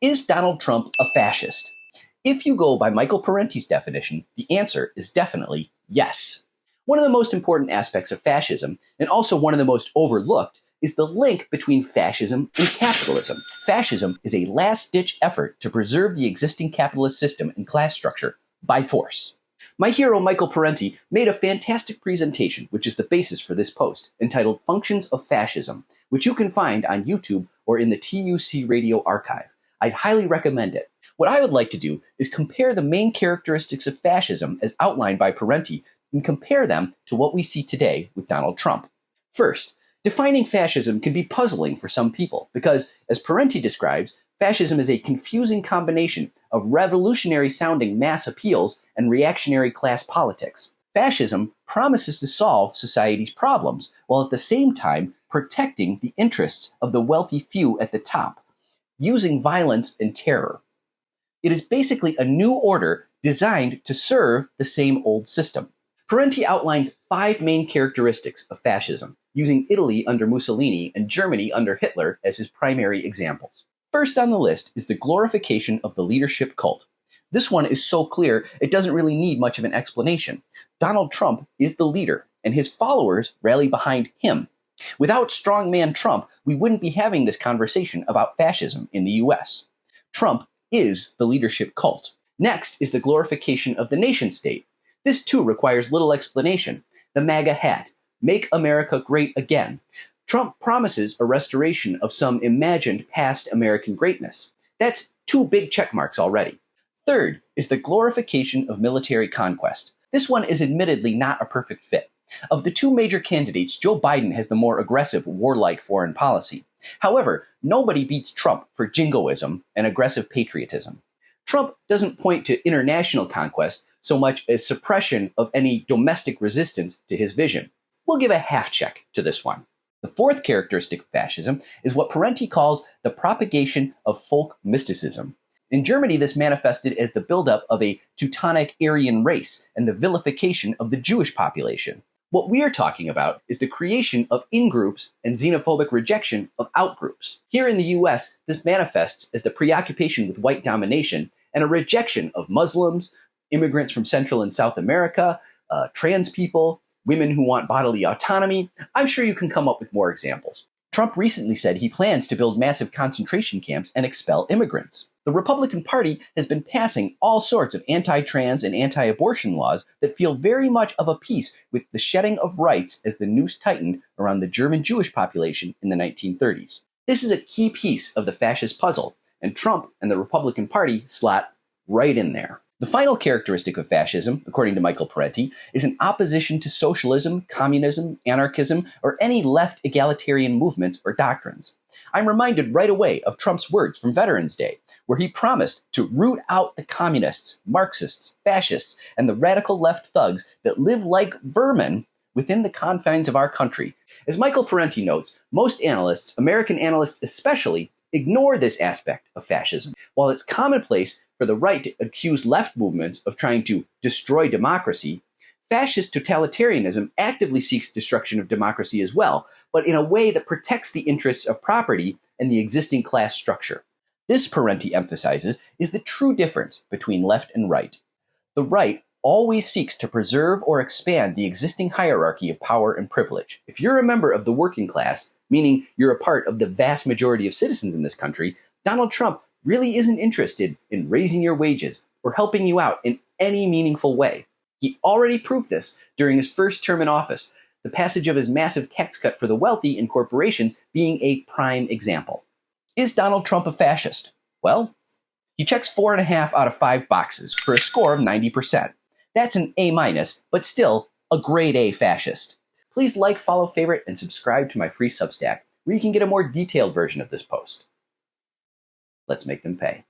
Is Donald Trump a fascist? If you go by Michael Parenti's definition, the answer is definitely yes. One of the most important aspects of fascism, and also one of the most overlooked, is the link between fascism and capitalism. Fascism is a last-ditch effort to preserve the existing capitalist system and class structure by force. My hero, Michael Parenti, made a fantastic presentation, which is the basis for this post, entitled Functions of Fascism, which you can find on YouTube or in the TUC Radio archive. I'd highly recommend it. What I would like to do is compare the main characteristics of fascism as outlined by Parenti and compare them to what we see today with Donald Trump. First, defining fascism can be puzzling for some people because, as Parenti describes, fascism is a confusing combination of revolutionary-sounding mass appeals and reactionary class politics. Fascism promises to solve society's problems while at the same time protecting the interests of the wealthy few at the top, using violence and terror. It is basically a new order designed to serve the same old system. Parenti outlines 5 main characteristics of fascism, using Italy under Mussolini and Germany under Hitler as his primary examples. First on the list is the glorification of the leadership cult. This one is so clear it doesn't really need much of an explanation. Donald Trump is the leader, and his followers rally behind him. Without strongman Trump, we wouldn't be having this conversation about fascism in the US. Trump is the leadership cult. Next is the glorification of the nation state. This too requires little explanation. The MAGA hat, Make America Great Again. Trump promises a restoration of some imagined past American greatness. That's 2 big check marks already. Third is the glorification of military conquest. This one is admittedly not a perfect fit. Of the 2 major candidates, Joe Biden has the more aggressive, warlike foreign policy. However, nobody beats Trump for jingoism and aggressive patriotism. Trump doesn't point to international conquest so much as suppression of any domestic resistance to his vision. We'll give a half check to this one. The fourth characteristic of fascism is what Parenti calls the propagation of folk mysticism. In Germany, this manifested as the buildup of a Teutonic Aryan race and the vilification of the Jewish population. What we are talking about is the creation of in-groups and xenophobic rejection of out-groups. Here in the US, this manifests as the preoccupation with white domination and a rejection of Muslims, immigrants from Central and South America, trans people, women who want bodily autonomy. I'm sure you can come up with more examples. Trump recently said he plans to build massive concentration camps and expel immigrants. The Republican Party has been passing all sorts of anti-trans and anti-abortion laws that feel very much of a piece with the shedding of rights as the noose tightened around the German Jewish population in the 1930s. This is a key piece of the fascist puzzle, and Trump and the Republican Party slot right in there. The final characteristic of fascism, according to Michael Parenti, is an opposition to socialism, communism, anarchism, or any left egalitarian movements or doctrines. I'm reminded right away of Trump's words from Veterans Day, where he promised to root out the communists, Marxists, fascists, and the radical left thugs that live like vermin within the confines of our country. As Michael Parenti notes, most analysts, American analysts especially, ignore this aspect of fascism. While it's commonplace for the right to accuse left movements of trying to destroy democracy, fascist totalitarianism actively seeks destruction of democracy as well, but in a way that protects the interests of property and the existing class structure. This, Parenti emphasizes, is the true difference between left and right. The right always seeks to preserve or expand the existing hierarchy of power and privilege. If you're a member of the working class, meaning you're a part of the vast majority of citizens in this country, Donald Trump really isn't interested in raising your wages or helping you out in any meaningful way. He already proved this during his first term in office, the passage of his massive tax cut for the wealthy and corporations being a prime example. Is Donald Trump a fascist? Well, he checks 4.5 out of 5 boxes for a score of 90%. That's an A-, but still a grade A fascist. Please like, follow, favorite, and subscribe to my free Substack, where you can get a more detailed version of this post. Let's make them pay.